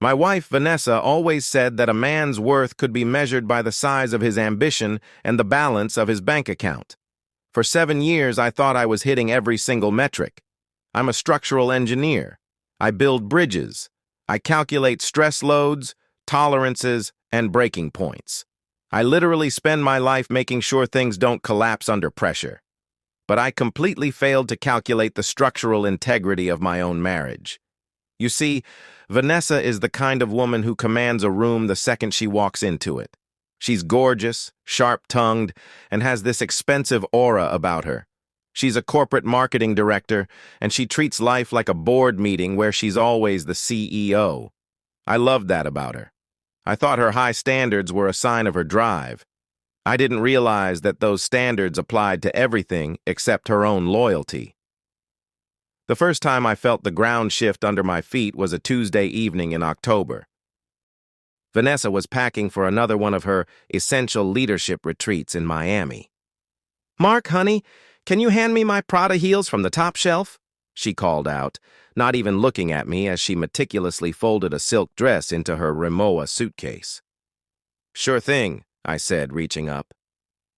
My wife, Vanessa, always said that a man's worth could be measured by the size of his ambition and the balance of his bank account. For 7 years, I thought I was hitting every single metric. I'm a structural engineer. I build bridges. I calculate stress loads, tolerances, and breaking points. I literally spend my life making sure things don't collapse under pressure. But I completely failed to calculate the structural integrity of my own marriage. You see, Vanessa is the kind of woman who commands a room the second she walks into it. She's gorgeous, sharp-tongued, and has this expensive aura about her. She's a corporate marketing director, and she treats life like a board meeting where she's always the CEO. I loved that about her. I thought her high standards were a sign of her drive. I didn't realize that those standards applied to everything except her own loyalty. The first time I felt the ground shift under my feet was a Tuesday evening in October. Vanessa was packing for another one of her essential leadership retreats in Miami. "Mark, honey, can you hand me my Prada heels from the top shelf?" she called out, not even looking at me as she meticulously folded a silk dress into her Rimowa suitcase. "Sure thing," I said, reaching up.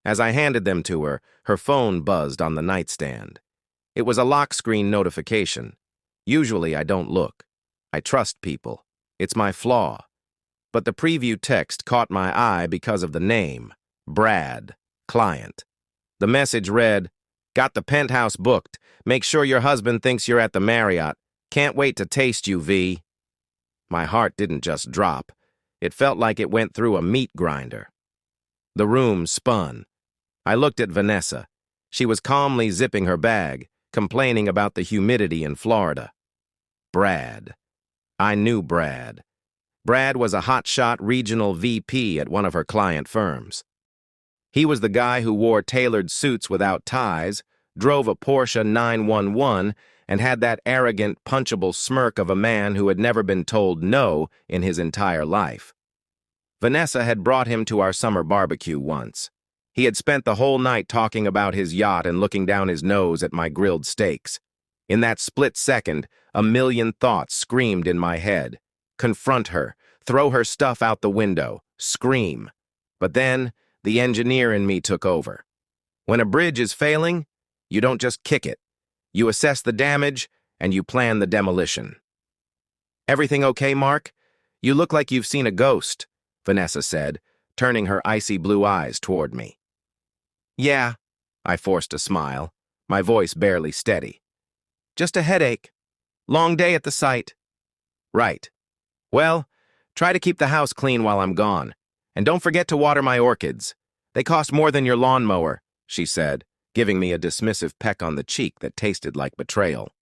As I handed them to her, her phone buzzed on the nightstand. It was a lock screen notification. Usually I don't look. I trust people. It's my flaw. But the preview text caught my eye because of the name, Brad, client. The message read, "Got the penthouse booked. Make sure your husband thinks you're at the Marriott. Can't wait to taste you, V." My heart didn't just drop. It felt like it went through a meat grinder. The room spun. I looked at Vanessa. She was calmly zipping her bag, complaining about the humidity in Florida. Brad. I knew Brad. Brad was a hotshot regional VP at one of her client firms. He was the guy who wore tailored suits without ties, drove a Porsche 911, and had that arrogant, punchable smirk of a man who had never been told no in his entire life. Vanessa had brought him to our summer barbecue once. He had spent the whole night talking about his yacht and looking down his nose at my grilled steaks. In that split second, a million thoughts screamed in my head. Confront her, throw her stuff out the window, scream. But then, the engineer in me took over. When a bridge is failing, you don't just kick it. You assess the damage, and you plan the demolition. "Everything okay, Mark? You look like you've seen a ghost," Vanessa said, turning her icy blue eyes toward me. "Yeah," I forced a smile, my voice barely steady. "Just a headache. Long day at the site." "Right. Well, try to keep the house clean while I'm gone. And don't forget to water my orchids. They cost more than your lawnmower," she said, giving me a dismissive peck on the cheek that tasted like betrayal.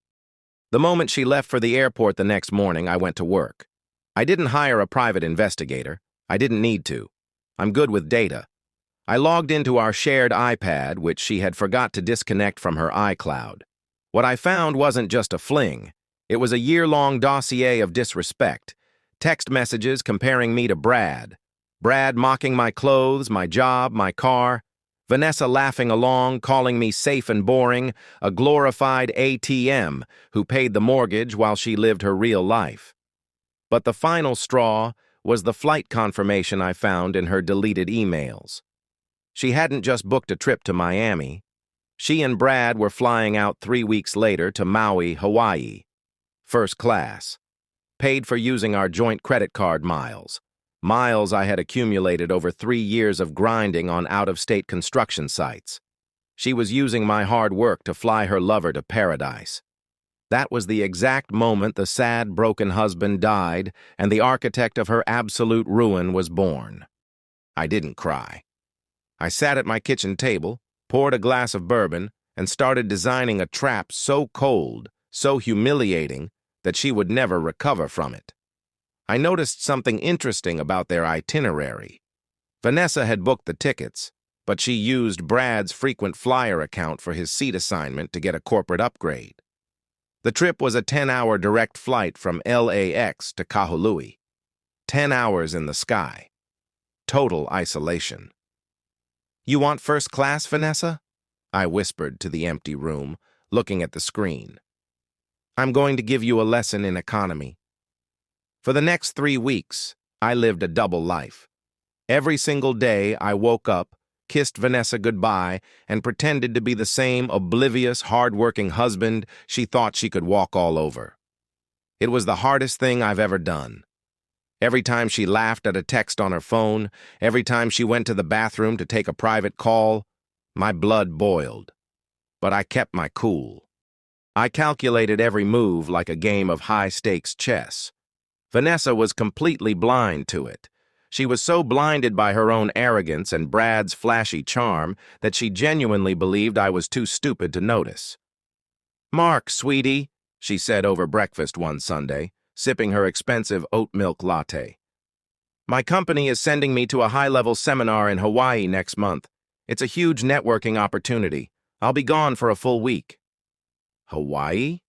The moment she left for the airport the next morning, I went to work. I didn't hire a private investigator. I didn't need to. I'm good with data. I logged into our shared iPad, which she had forgot to disconnect from her iCloud. What I found wasn't just a fling. It was a year-long dossier of disrespect. Text messages comparing me to Brad. Brad mocking my clothes, my job, my car. Vanessa laughing along, calling me safe and boring, a glorified ATM who paid the mortgage while she lived her real life. But the final straw was the flight confirmation I found in her deleted emails. She hadn't just booked a trip to Miami. She and Brad were flying out 3 weeks later to Maui, Hawaii. First class. Paid for using our joint credit card miles. Miles I had accumulated over 3 years of grinding on out-of-state construction sites. She was using my hard work to fly her lover to paradise. That was the exact moment the sad, broken husband died and the architect of her absolute ruin was born. I didn't cry. I sat at my kitchen table, poured a glass of bourbon, and started designing a trap so cold, so humiliating, that she would never recover from it. I noticed something interesting about their itinerary. Vanessa had booked the tickets, but she used Brad's frequent flyer account for his seat assignment to get a corporate upgrade. The trip was a 10-hour direct flight from LAX to Kahului. 10 hours in the sky. Total isolation. "You want first class, Vanessa?" I whispered to the empty room, looking at the screen. "I'm going to give you a lesson in economy." For the next 3 weeks, I lived a double life. Every single day, I woke up, kissed Vanessa goodbye, and pretended to be the same oblivious, hard-working husband she thought she could walk all over. It was the hardest thing I've ever done. Every time she laughed at a text on her phone, every time she went to the bathroom to take a private call, my blood boiled. But I kept my cool. I calculated every move like a game of high-stakes chess. Vanessa was completely blind to it. She was so blinded by her own arrogance and Brad's flashy charm that she genuinely believed I was too stupid to notice. "Mark, sweetie," she said over breakfast one Sunday, sipping her expensive oat milk latte. "My company is sending me to a high-level seminar in Hawaii next month. It's a huge networking opportunity. I'll be gone for a full week." "Hawaii?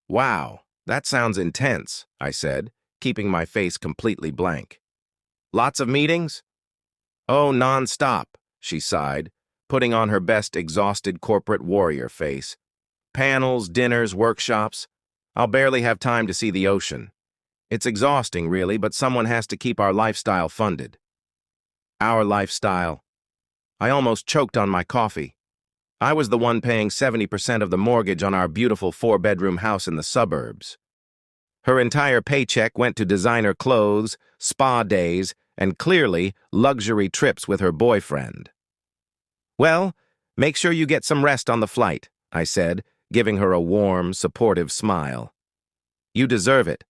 Wow, that sounds intense," I said, keeping my face completely blank. "Lots of meetings?" "Oh, non-stop," she sighed, putting on her best exhausted corporate warrior face. "Panels, dinners, workshops. I'll barely have time to see the ocean. It's exhausting, really, but someone has to keep our lifestyle funded." Our lifestyle. I almost choked on my coffee. I was the one paying 70% of the mortgage on our beautiful 4-bedroom house in the suburbs. Her entire paycheck went to designer clothes, spa days, and clearly luxury trips with her boyfriend. "Well, make sure you get some rest on the flight," I said, giving her a warm, supportive smile. "You deserve it."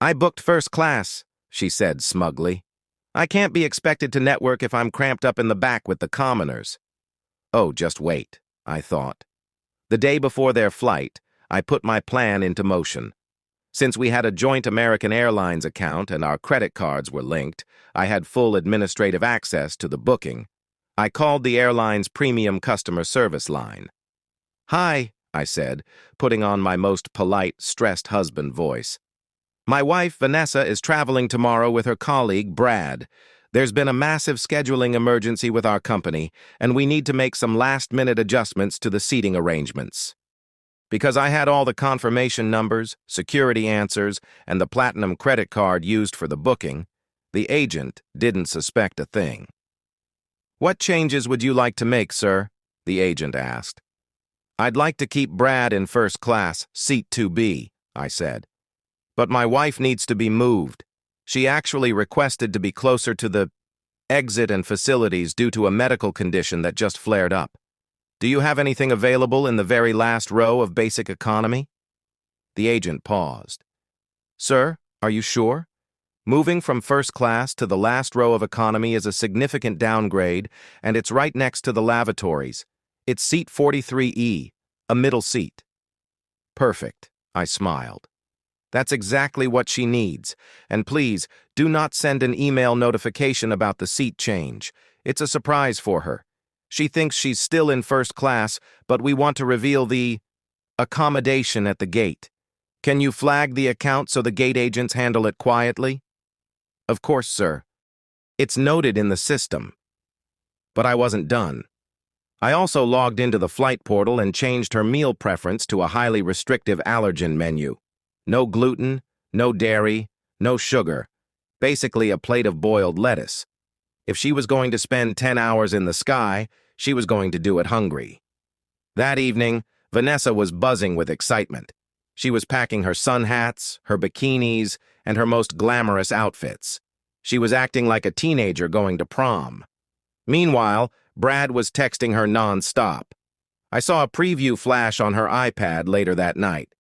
"I booked first class," she said smugly. "I can't be expected to network if I'm cramped up in the back with the commoners." Oh, just wait, I thought. The day before their flight, I put my plan into motion. Since we had a joint American Airlines account and our credit cards were linked, I had full administrative access to the booking. I called the airline's premium customer service line. "Hi," I said, putting on my most polite, stressed husband voice. "My wife, Vanessa, is traveling tomorrow with her colleague, Brad. There's been a massive scheduling emergency with our company, and we need to make some last-minute adjustments to the seating arrangements." Because I had all the confirmation numbers, security answers, and the platinum credit card used for the booking, the agent didn't suspect a thing. "What changes would you like to make, sir?" the agent asked. "I'd like to keep Brad in first class, seat 2B, I said. "But my wife needs to be moved. She actually requested to be closer to the exit and facilities due to a medical condition that just flared up. Do you have anything available in the very last row of basic economy?" The agent paused. "Sir, are you sure? Moving from first class to the last row of economy is a significant downgrade, and it's right next to the lavatories. It's seat 43E, a middle seat." "Perfect," I smiled. "That's exactly what she needs. And please, do not send an email notification about the seat change. It's a surprise for her. She thinks she's still in first class, but we want to reveal the accommodation at the gate. Can you flag the account so the gate agents handle it quietly?" "Of course, sir. It's noted in the system." But I wasn't done. I also logged into the flight portal and changed her meal preference to a highly restrictive allergen menu. No gluten, no dairy, no sugar. Basically a plate of boiled lettuce. If she was going to spend 10 hours in the sky, she was going to do it hungry. That evening, Vanessa was buzzing with excitement. She was packing her sun hats, her bikinis, and her most glamorous outfits. She was acting like a teenager going to prom. Meanwhile, Brad was texting her non-stop. I saw a preview flash on her iPad later that night.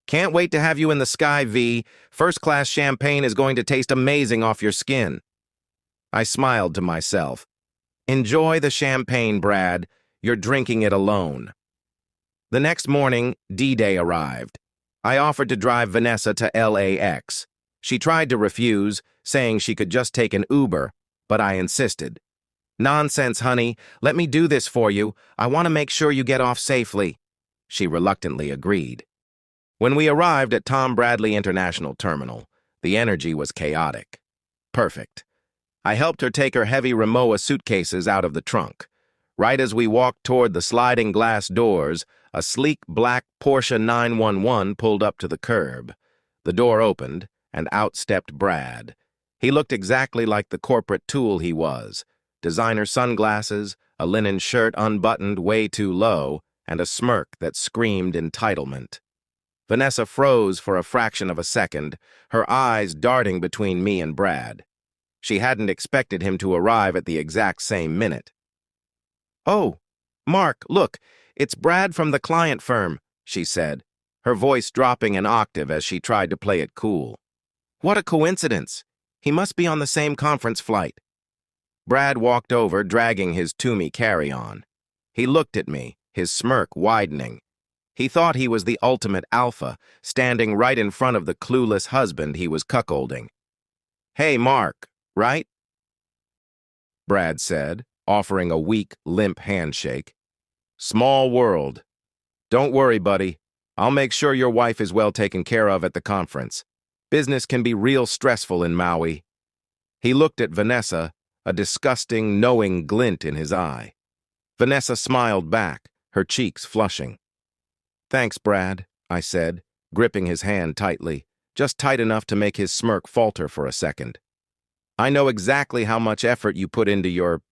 "Can't wait to have you in the sky, V. First-class champagne is going to taste amazing off your skin." I smiled to myself. "Enjoy the champagne, Brad. You're drinking it alone." The next morning, D-Day arrived. I offered to drive Vanessa to LAX. She tried to refuse, saying she could just take an Uber, but I insisted. "Nonsense, honey. Let me do this for you. I want to make sure you get off safely." She reluctantly agreed. When we arrived at Tom Bradley International Terminal, the energy was chaotic. Perfect. I helped her take her heavy Rimowa suitcases out of the trunk. Right as we walked toward the sliding glass doors, a sleek black Porsche 911 pulled up to the curb. The door opened, and out stepped Brad. He looked exactly like the corporate tool he was. Designer sunglasses, a linen shirt unbuttoned way too low, and a smirk that screamed entitlement. Vanessa froze for a fraction of a second, her eyes darting between me and Brad. She hadn't expected him to arrive at the exact same minute. "Oh, Mark, look, it's Brad from the client firm," she said, her voice dropping an octave as she tried to play it cool. "What a coincidence. He must be on the same conference flight." Brad walked over, dragging his Toomey carry-on. He looked at me, his smirk widening. He thought he was the ultimate alpha, standing right in front of the clueless husband he was cuckolding. "Hey, Mark, right?" Brad said, offering a weak, limp handshake. "Small world. Don't worry, buddy. I'll make sure your wife is well taken care of at the conference. Business can be real stressful in Maui." He looked at Vanessa, a disgusting, knowing glint in his eye. Vanessa smiled back, her cheeks flushing. "Thanks, Brad," I said, gripping his hand tightly, just tight enough to make his smirk falter for a second. "I know exactly how much effort you put into your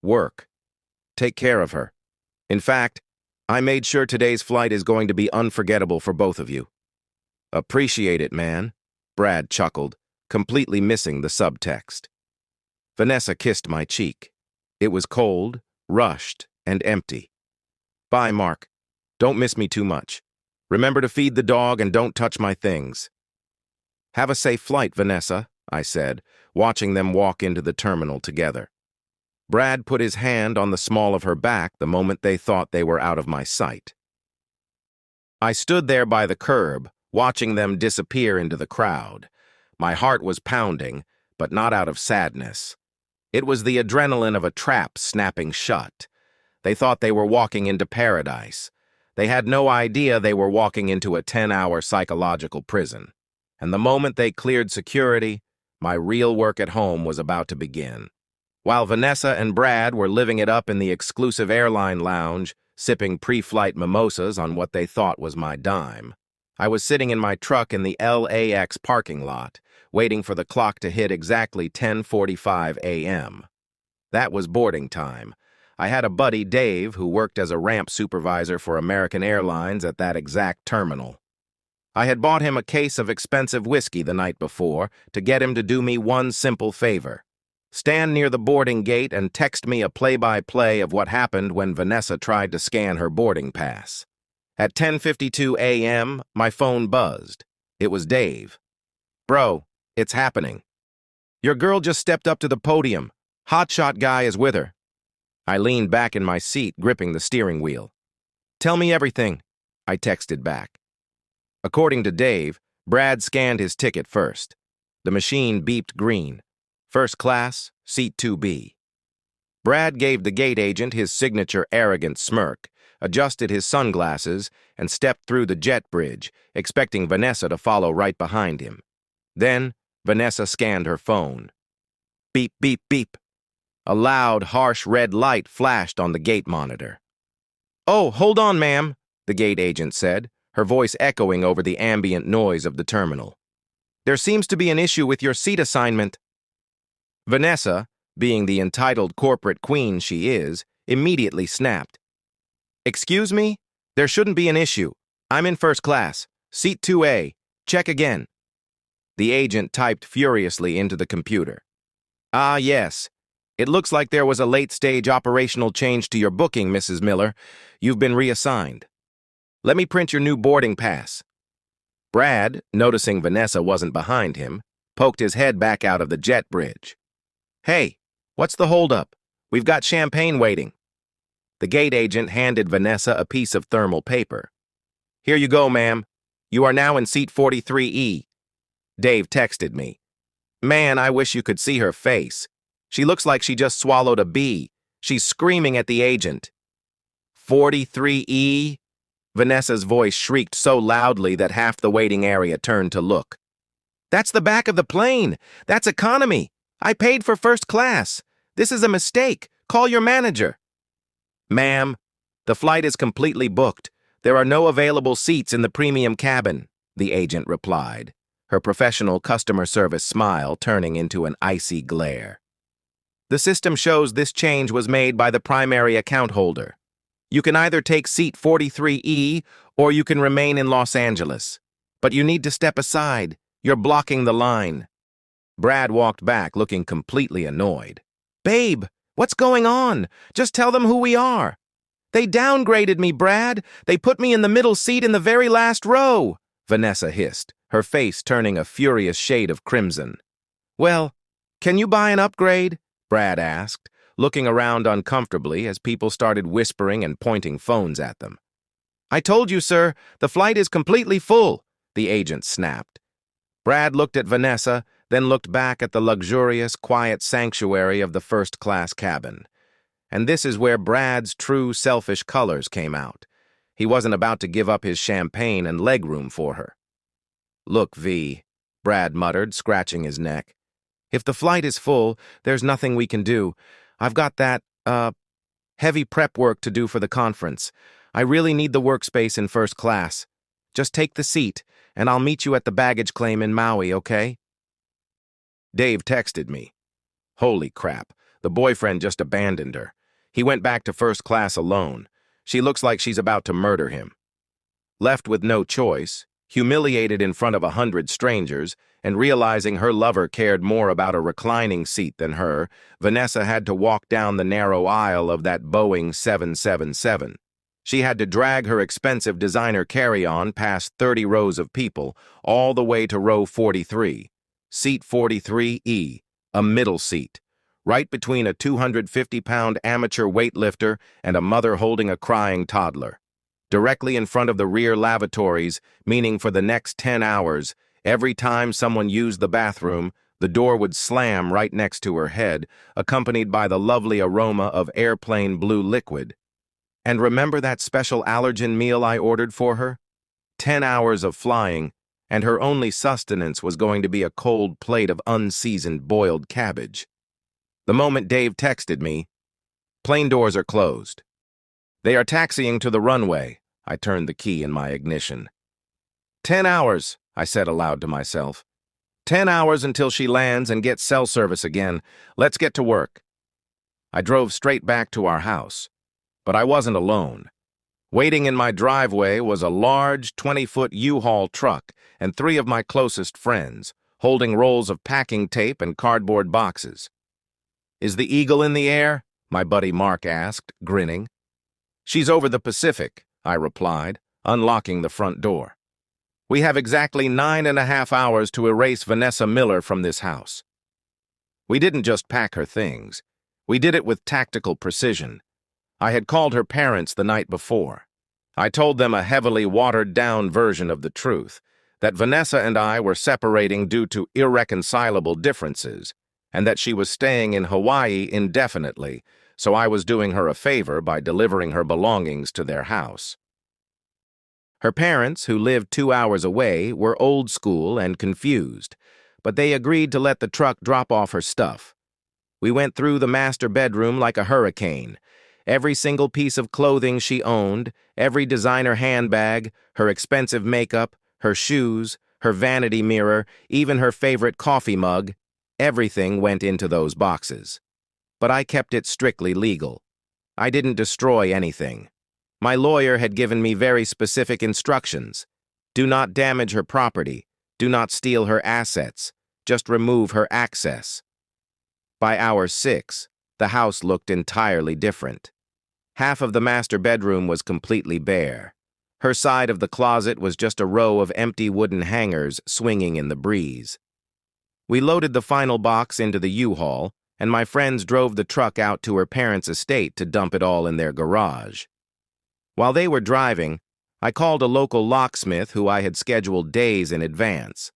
work. Take care of her. In fact, I made sure today's flight is going to be unforgettable for both of you." "Appreciate it, man," Brad chuckled, completely missing the subtext. Vanessa kissed my cheek. It was cold, rushed, and empty. "Bye, Mark. Don't miss me too much. Remember to feed the dog and don't touch my things." "Have a safe flight, Vanessa," I said, watching them walk into the terminal together. Brad put his hand on the small of her back the moment they thought they were out of my sight. I stood there by the curb, watching them disappear into the crowd. My heart was pounding, but not out of sadness. It was the adrenaline of a trap snapping shut. They thought they were walking into paradise. They had no idea they were walking into a 10-hour psychological prison. And the moment they cleared security, my real work at home was about to begin. While Vanessa and Brad were living it up in the exclusive airline lounge, sipping pre-flight mimosas on what they thought was my dime, I was sitting in my truck in the LAX parking lot, waiting for the clock to hit exactly 10:45 a.m. That was boarding time. I had a buddy, Dave, who worked as a ramp supervisor for American Airlines at that exact terminal. I had bought him a case of expensive whiskey the night before to get him to do me one simple favor. Stand near the boarding gate and text me a play-by-play of what happened when Vanessa tried to scan her boarding pass. At 10:52 a.m., my phone buzzed. It was Dave. "Bro, it's happening. Your girl just stepped up to the podium. Hotshot guy is with her." I leaned back in my seat, gripping the steering wheel. "Tell me everything," I texted back. According to Dave, Brad scanned his ticket first. The machine beeped green. First class, seat 2B. Brad gave the gate agent his signature arrogant smirk, adjusted his sunglasses, and stepped through the jet bridge, expecting Vanessa to follow right behind him. Then, Vanessa scanned her phone. Beep, beep, beep. A loud, harsh red light flashed on the gate monitor. "Oh, hold on, ma'am," the gate agent said, her voice echoing over the ambient noise of the terminal. "There seems to be an issue with your seat assignment." Vanessa, being the entitled corporate queen she is, immediately snapped. "Excuse me? There shouldn't be an issue. I'm in first class. Seat 2A. Check again." The agent typed furiously into the computer. "Ah, yes. It looks like there was a late-stage operational change to your booking, Mrs. Miller. You've been reassigned. Let me print your new boarding pass." Brad, noticing Vanessa wasn't behind him, poked his head back out of the jet bridge. "Hey, what's the holdup? We've got champagne waiting." The gate agent handed Vanessa a piece of thermal paper. "Here you go, ma'am. You are now in seat 43E. Dave texted me. Man, I wish you could see her face. She looks like she just swallowed a bee. She's screaming at the agent. 43E? Vanessa's voice shrieked so loudly that half the waiting area turned to look. "That's the back of the plane. That's economy. I paid for first class. This is a mistake. Call your manager." "Ma'am, the flight is completely booked. There are no available seats in the premium cabin," the agent replied. her professional customer service smile turning into an icy glare. The system shows this change was made by the primary account holder. You can either take seat 43E or you can remain in Los Angeles. But you need to step aside. You're blocking the line. Brad walked back, looking completely annoyed. Babe, what's going on? Just tell them who we are. They downgraded me, Brad. They put me in the middle seat in the very last row, Vanessa hissed, her face turning a furious shade of crimson. Well, can you buy an upgrade? Brad asked, looking around uncomfortably as people started whispering and pointing phones at them. I told you, sir, the flight is completely full, the agent snapped. Brad looked at Vanessa, then looked back at the luxurious, quiet sanctuary of the first-class cabin. And this is where Brad's true selfish colors came out. He wasn't about to give up his champagne and legroom for her. Look, V, Brad muttered, scratching his neck. If the flight is full, there's nothing we can do. I've got that, heavy prep work to do for the conference. I really need the workspace in first class. Just take the seat, and I'll meet you at the baggage claim in Maui, okay? Dave texted me. Holy crap, the boyfriend just abandoned her. He went back to first class alone. She looks like she's about to murder him. Left with no choice, humiliated in front of 100 strangers, and realizing her lover cared more about a reclining seat than her, Vanessa had to walk down the narrow aisle of that Boeing 777. She had to drag her expensive designer carry-on past 30 rows of people, all the way to row 43, seat 43E, a middle seat, right between a 250-pound amateur weightlifter and a mother holding a crying toddler. Directly in front of the rear lavatories, meaning for the next 10 hours, every time someone used the bathroom, the door would slam right next to her head, accompanied by the lovely aroma of airplane blue liquid. And remember that special allergen meal I ordered for her? 10 hours of flying, and her only sustenance was going to be a cold plate of unseasoned boiled cabbage. The moment Dave texted me, plane doors are closed. They are taxiing to the runway. I turned the key in my ignition. 10 hours, I said aloud to myself. 10 hours until she lands and gets cell service again. Let's get to work. I drove straight back to our house. But I wasn't alone. Waiting in my driveway was a large 20-foot U-Haul truck and 3 of my closest friends, holding rolls of packing tape and cardboard boxes. Is the Eagle in the air? My buddy Mark asked, grinning. She's over the Pacific, I replied, unlocking the front door. We have exactly 9.5 hours to erase Vanessa Miller from this house. We didn't just pack her things. We did it with tactical precision. I had called her parents the night before. I told them a heavily watered-down version of the truth, that Vanessa and I were separating due to irreconcilable differences, and that she was staying in Hawaii indefinitely, so I was doing her a favor by delivering her belongings to their house. Her parents, who lived 2 hours away, were old school and confused, but they agreed to let the truck drop off her stuff. We went through the master bedroom like a hurricane. Every single piece of clothing she owned, every designer handbag, her expensive makeup, her shoes, her vanity mirror, even her favorite coffee mug, everything went into those boxes. But I kept it strictly legal. I didn't destroy anything. My lawyer had given me very specific instructions. Do not damage her property. Do not steal her assets. Just remove her access. By hour 6, the house looked entirely different. Half of the master bedroom was completely bare. Her side of the closet was just a row of empty wooden hangers swinging in the breeze. We loaded the final box into the U-Haul, and my friends drove the truck out to her parents' estate to dump it all in their garage. While they were driving, I called a local locksmith who I had scheduled days in advance.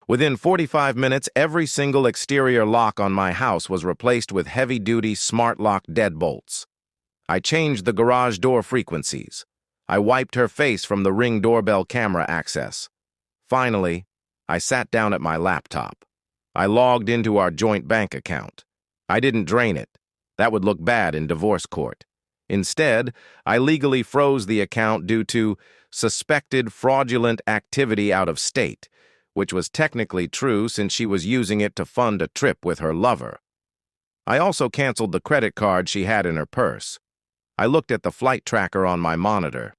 Within 45 minutes, every single exterior lock on my house was replaced with heavy-duty smart lock deadbolts. I changed the garage door frequencies. I wiped her face from the Ring doorbell camera access. Finally, I sat down at my laptop. I logged into our joint bank account. I didn't drain it. That would look bad in divorce court. Instead, I legally froze the account due to suspected fraudulent activity out of state, which was technically true since she was using it to fund a trip with her lover. I also canceled the credit card she had in her purse. I looked at the flight tracker on my monitor.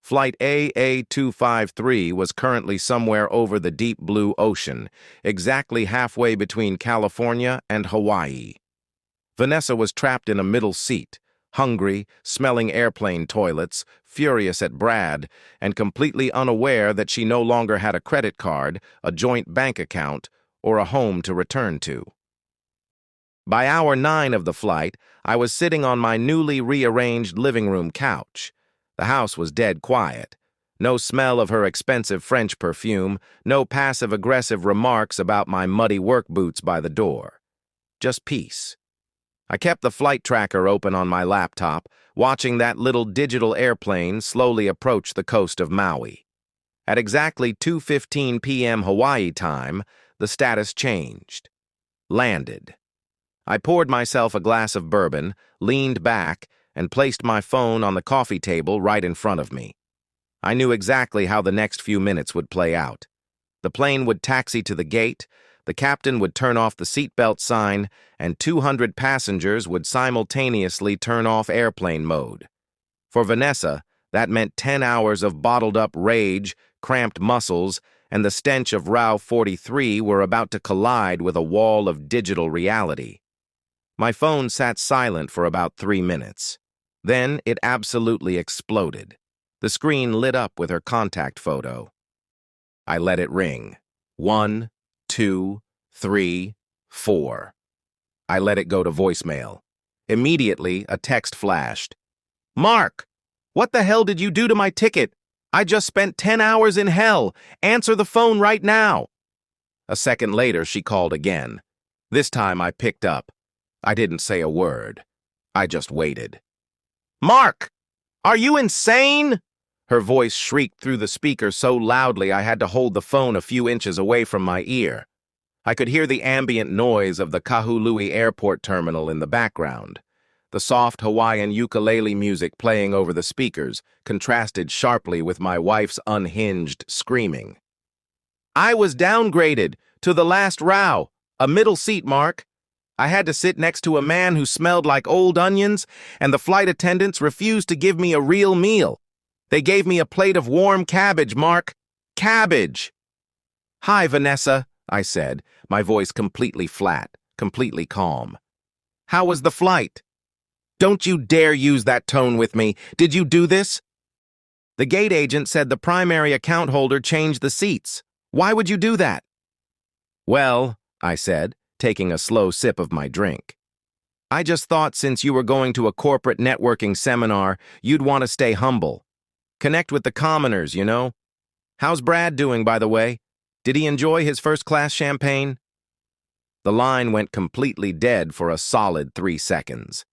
Flight AA253 was currently somewhere over the deep blue ocean, exactly halfway between California and Hawaii. Vanessa was trapped in a middle seat, hungry, smelling airplane toilets, furious at Brad, and completely unaware that she no longer had a credit card, a joint bank account, or a home to return to. By hour 9 of the flight, I was sitting on my newly rearranged living room couch. The house was dead quiet. No smell of her expensive French perfume, no passive-aggressive remarks about my muddy work boots by the door. Just peace. I kept the flight tracker open on my laptop, watching that little digital airplane slowly approach the coast of Maui. At exactly 2:15 p.m. Hawaii time, the status changed. Landed. I poured myself a glass of bourbon, leaned back, and placed my phone on the coffee table right in front of me. I knew exactly how the next few minutes would play out. The plane would taxi to the gate, the captain would turn off the seatbelt sign, and 200 passengers would simultaneously turn off airplane mode. For Vanessa, that meant 10 hours of bottled-up rage, cramped muscles, and the stench of Row 43 were about to collide with a wall of digital reality. My phone sat silent for about 3 minutes. Then it absolutely exploded. The screen lit up with her contact photo. I let it ring. 1, 2, 3, 4. I let it go to voicemail. Immediately, a text flashed. "Mark, what the hell did you do to my ticket? I just spent 10 hours in hell. Answer the phone right now." A second later, she called again. This time I picked up. I didn't say a word. I just waited. "Mark, are you insane?" Her voice shrieked through the speaker so loudly I had to hold the phone a few inches away from my ear. I could hear the ambient noise of the Kahului airport terminal in the background. The soft Hawaiian ukulele music playing over the speakers contrasted sharply with my wife's unhinged screaming. "I was downgraded to the last row, a middle seat, Mark. I had to sit next to a man who smelled like old onions, and the flight attendants refused to give me a real meal. They gave me a plate of warm cabbage, Mark. Cabbage!" "Hi, Vanessa," I said, my voice completely flat, completely calm. "How was the flight?" "Don't you dare use that tone with me. Did you do this?" "The gate agent said the primary account holder changed the seats. Why would you do that?" "Well," I said, taking a slow sip of my drink, "I just thought since you were going to a corporate networking seminar, you'd want to stay humble. Connect with the commoners, you know. How's Brad doing, by the way? Did he enjoy his first-class champagne?" The line went completely dead for a solid 3 seconds.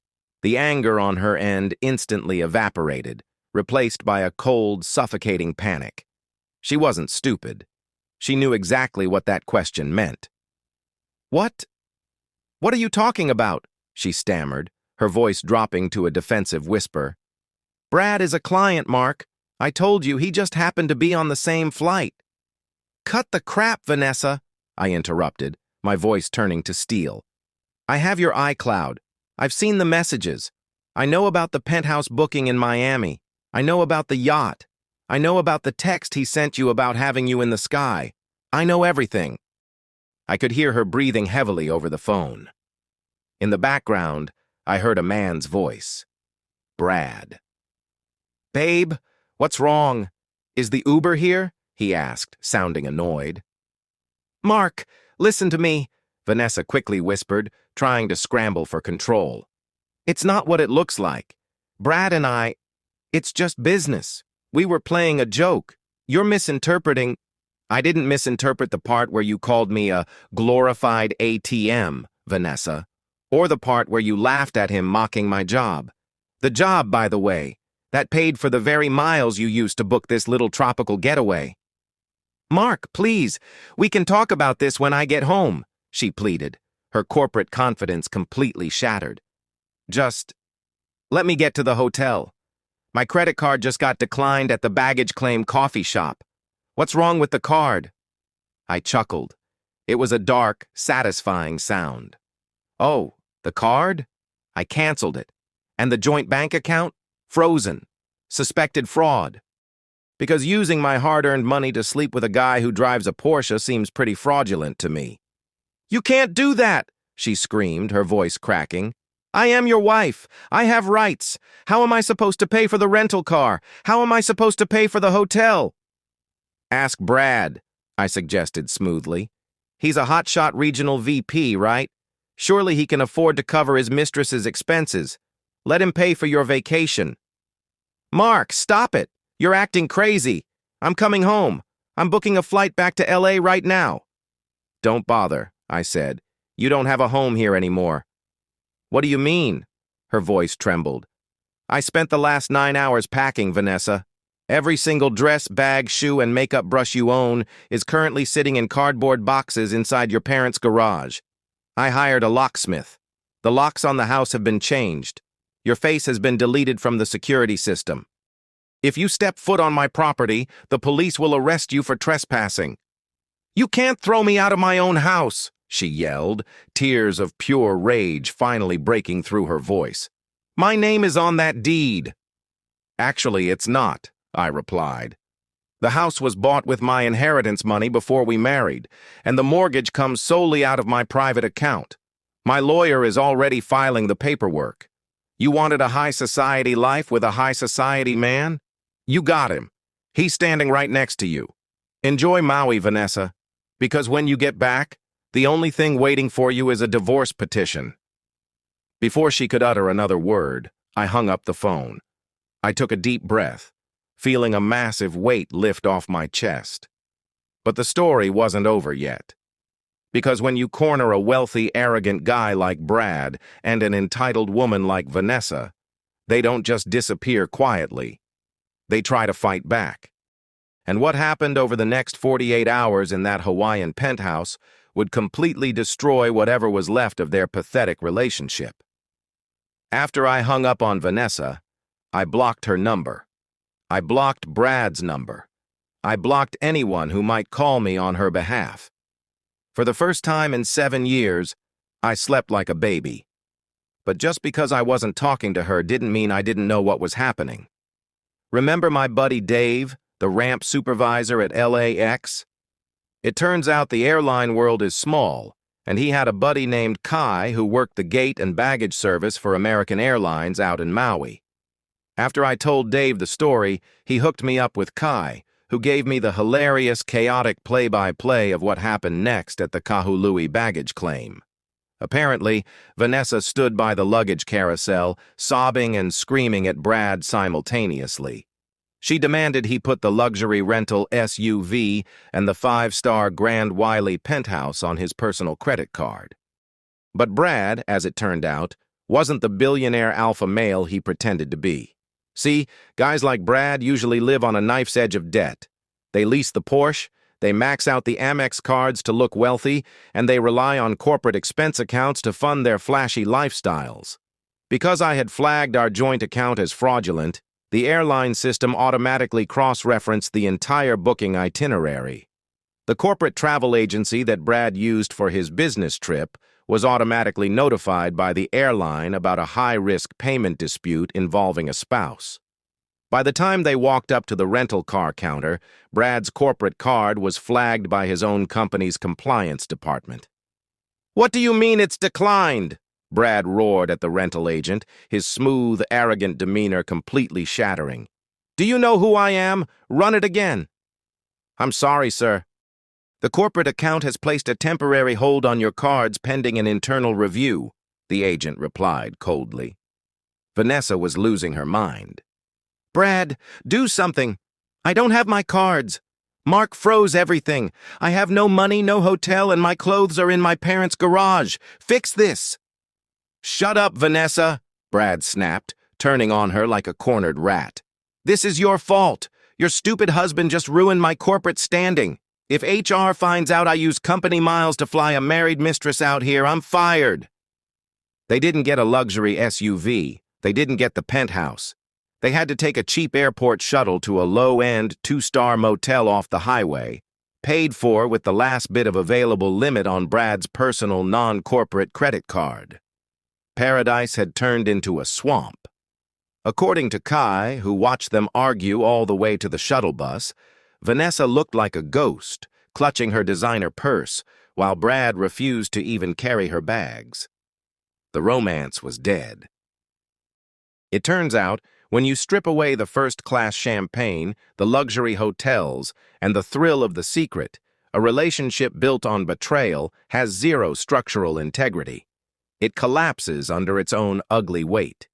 The anger on her end instantly evaporated, replaced by a cold, suffocating panic. She wasn't stupid. She knew exactly what that question meant. What are you talking about?" she stammered, her voice dropping to a defensive whisper. "Brad is a client, Mark. I told you he just happened to be on the same flight." "Cut the crap, Vanessa," I interrupted, my voice turning to steel. "I have your iCloud. I've seen the messages. I know about the penthouse booking in Miami. I know about the yacht. I know about the text he sent you about having you in the sky. I know everything." I could hear her breathing heavily over the phone. In the background, I heard a man's voice. Brad. "Babe, what's wrong? Is the Uber here?" he asked, sounding annoyed. "Mark, listen to me," Vanessa quickly whispered, trying to scramble for control. "It's not what it looks like. Brad and it's just business. We were playing a joke. You're misinterpreting." "I didn't misinterpret the part where you called me a glorified ATM, Vanessa, or the part where you laughed at him mocking my job. The job, by the way, that paid for the very miles you used to book this little tropical getaway." "Mark, please, we can talk about this when I get home," she pleaded, her corporate confidence completely shattered. "Just let me get to the hotel. My credit card just got declined at the baggage claim coffee shop. What's wrong with the card?" I chuckled. It was a dark, satisfying sound. Oh, the card? I canceled it. And the joint bank account? Frozen. Suspected fraud. Because using my hard-earned money to sleep with a guy who drives a Porsche seems pretty fraudulent to me. "You can't do that!" she screamed, her voice cracking. "I am your wife. I have rights. How am I supposed to pay for the rental car? How am I supposed to pay for the hotel?" "Ask Brad," I suggested smoothly. "He's a hotshot regional VP, right? Surely he can afford to cover his mistress's expenses. Let him pay for your vacation." "Mark, stop it! You're acting crazy. I'm coming home. I'm booking a flight back to LA right now." "Don't bother," I said. "You don't have a home here anymore." "What do you mean?" Her voice trembled. "I spent the last 9 hours packing, Vanessa. Every single dress, bag, shoe, and makeup brush you own is currently sitting in cardboard boxes inside your parents' garage. I hired a locksmith. The locks on the house have been changed. Your face has been deleted from the security system. If you step foot on my property, the police will arrest you for trespassing." "You can't throw me out of my own house," she yelled, tears of pure rage finally breaking through her voice. "My name is on that deed." "Actually, it's not," I replied. "The house was bought with my inheritance money before we married, and the mortgage comes solely out of my private account. My lawyer is already filing the paperwork. You wanted a high society life with a high society man? You got him. He's standing right next to you. Enjoy Maui, Vanessa, because when you get back, the only thing waiting for you is a divorce petition." Before she could utter another word, I hung up the phone. I took a deep breath, feeling a massive weight lift off my chest. But the story wasn't over yet. Because when you corner a wealthy, arrogant guy like Brad and an entitled woman like Vanessa, they don't just disappear quietly. They try to fight back. And what happened over the next 48 hours in that Hawaiian penthouse would completely destroy whatever was left of their pathetic relationship. After I hung up on Vanessa, I blocked her number. I blocked Brad's number. I blocked anyone who might call me on her behalf. For the first time in 7 years, I slept like a baby. But just because I wasn't talking to her didn't mean I didn't know what was happening. Remember my buddy Dave, the ramp supervisor at LAX? It turns out the airline world is small, and he had a buddy named Kai who worked the gate and baggage service for American Airlines out in Maui. After I told Dave the story, he hooked me up with Kai, who gave me the hilarious, chaotic play-by-play of what happened next at the Kahului baggage claim. Apparently, Vanessa stood by the luggage carousel, sobbing and screaming at Brad simultaneously. She demanded he put the luxury rental SUV and the 5-star Grand Wiley penthouse on his personal credit card. But Brad, as it turned out, wasn't the billionaire alpha male he pretended to be. See, guys like Brad usually live on a knife's edge of debt. They lease the Porsche, they max out the Amex cards to look wealthy, and they rely on corporate expense accounts to fund their flashy lifestyles. Because I had flagged our joint account as fraudulent, the airline system automatically cross-referenced the entire booking itinerary. The corporate travel agency that Brad used for his business trip was automatically notified by the airline about a high-risk payment dispute involving a spouse. By the time they walked up to the rental car counter, Brad's corporate card was flagged by his own company's compliance department. "What do you mean it's declined?" Brad roared at the rental agent, his smooth, arrogant demeanor completely shattering. "Do you know who I am? Run it again." "I'm sorry, sir. The corporate account has placed a temporary hold on your cards pending an internal review," the agent replied coldly. Vanessa was losing her mind. "Brad, do something. I don't have my cards. Mark froze everything. I have no money, no hotel, and my clothes are in my parents' garage. Fix this." "Shut up, Vanessa," Brad snapped, turning on her like a cornered rat. "This is your fault. Your stupid husband just ruined my corporate standing. If HR finds out I use company miles to fly a married mistress out here, I'm fired." They didn't get a luxury SUV. They didn't get the penthouse. They had to take a cheap airport shuttle to a low-end, 2-star motel off the highway. paid for with the last bit of available limit on Brad's personal non-corporate credit card. Paradise had turned into a swamp. According to Kai, who watched them argue all the way to the shuttle bus, Vanessa looked like a ghost, clutching her designer purse, while Brad refused to even carry her bags. The romance was dead. It turns out, when you strip away the first-class champagne, the luxury hotels, and the thrill of the secret, a relationship built on betrayal has zero structural integrity. It collapses under its own ugly weight.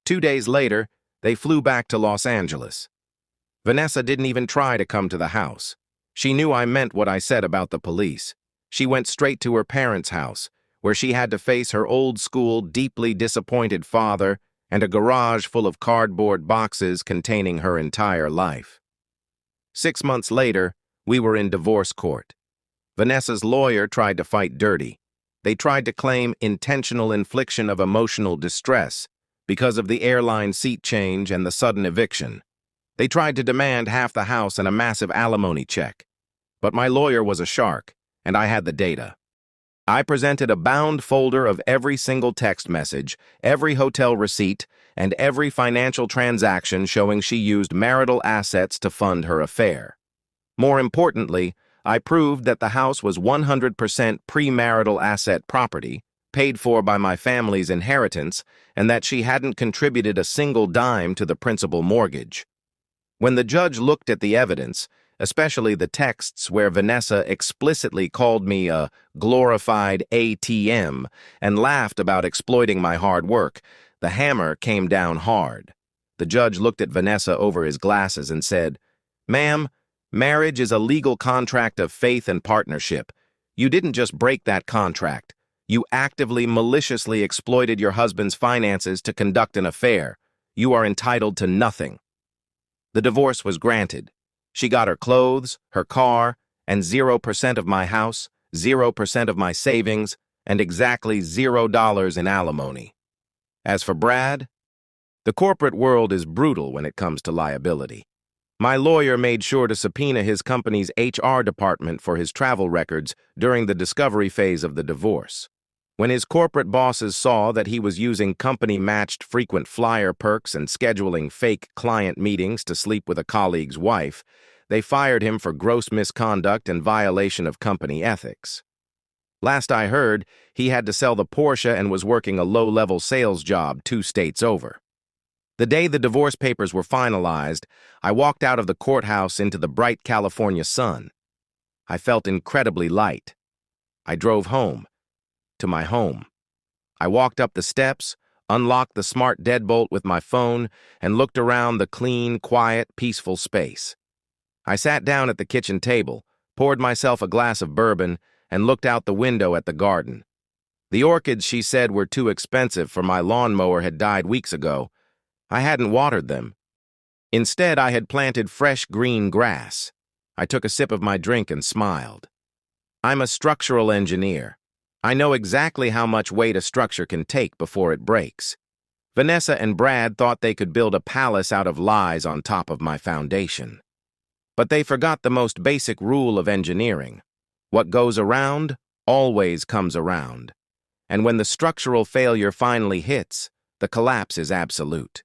2 days later, they flew back to Los Angeles. Vanessa didn't even try to come to the house. She knew I meant what I said about the police. She went straight to her parents' house, where she had to face her old-school, deeply disappointed father and a garage full of cardboard boxes containing her entire life. 6 months later, we were in divorce court. Vanessa's lawyer tried to fight dirty. They tried to claim intentional infliction of emotional distress because of the airline seat change and the sudden eviction. They tried to demand half the house and a massive alimony check. But my lawyer was a shark, and I had the data. I presented a bound folder of every single text message, every hotel receipt, and every financial transaction showing she used marital assets to fund her affair. More importantly, I proved that the house was 100% premarital asset property, paid for by my family's inheritance, and that she hadn't contributed a single dime to the principal mortgage. When the judge looked at the evidence, especially the texts where Vanessa explicitly called me a glorified ATM and laughed about exploiting my hard work, the hammer came down hard. The judge looked at Vanessa over his glasses and said, "Ma'am, marriage is a legal contract of faith and partnership. You didn't just break that contract. You actively, maliciously exploited your husband's finances to conduct an affair. You are entitled to nothing." The divorce was granted. She got her clothes, her car, and 0% of my house, 0% of my savings, and exactly $0 in alimony. As for Brad, the corporate world is brutal when it comes to liability. My lawyer made sure to subpoena his company's HR department for his travel records during the discovery phase of the divorce. When his corporate bosses saw that he was using company-matched frequent flyer perks and scheduling fake client meetings to sleep with a colleague's wife, they fired him for gross misconduct and violation of company ethics. Last I heard, he had to sell the Porsche and was working a low-level sales job 2 states over. The day the divorce papers were finalized, I walked out of the courthouse into the bright California sun. I felt incredibly light. I drove home. To my home. I walked up the steps, unlocked the smart deadbolt with my phone, and looked around the clean, quiet, peaceful space. I sat down at the kitchen table, poured myself a glass of bourbon, and looked out the window at the garden. The orchids, she said, were too expensive for my lawnmower had died weeks ago. I hadn't watered them. Instead, I had planted fresh green grass. I took a sip of my drink and smiled. I'm a structural engineer. I know exactly how much weight a structure can take before it breaks. Vanessa and Brad thought they could build a palace out of lies on top of my foundation. But they forgot the most basic rule of engineering. What goes around always comes around. And when the structural failure finally hits, the collapse is absolute.